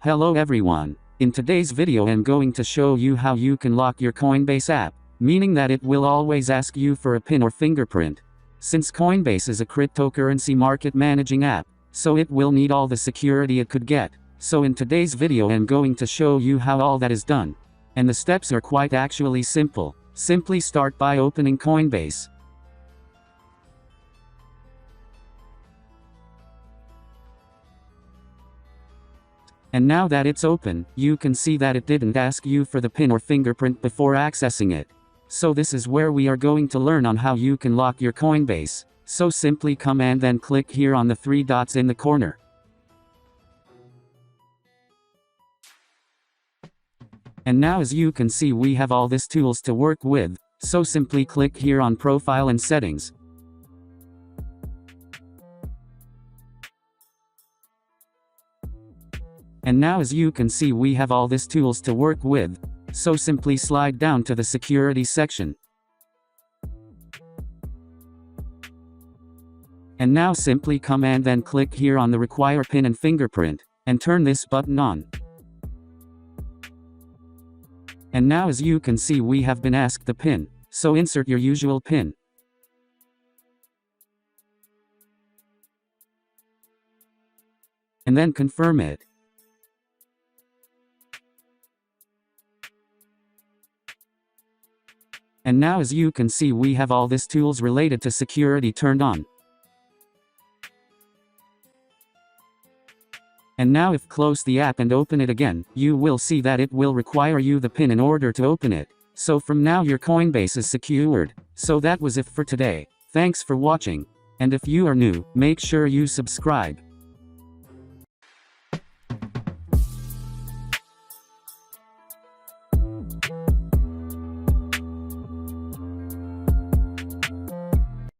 Hello everyone. In today's video I'm going to show you how you can lock your Coinbase app, meaning that it will always ask you for a PIN or fingerprint. Since Coinbase is a cryptocurrency market managing app, so it will need all the security it could get. So in today's video I'm going to show you how all that is done. And the steps are quite actually simple. Simply start by opening Coinbase. And now that it's open, you can see that it didn't ask you for the PIN or fingerprint before accessing it. So this is where we are going to learn on how you can lock your Coinbase. So simply come and then click here on the three dots in the corner. And now as you can see we have all these tools to work with, so simply click here on Profile and Settings. And now as you can see we have all these tools to work with, so simply slide down to the Security section. And now simply come and then click here on the Require PIN and Fingerprint, and turn this button on. And now as you can see we have been asked the PIN, so insert your usual PIN. And then confirm it. And now as you can see we have all these tools related to security turned on. And now if close the app and open it again, you will see that it will require you the PIN in order to open it. So from now your Coinbase is secured. So that was it for today. Thanks for watching. And if you are new, make sure you subscribe.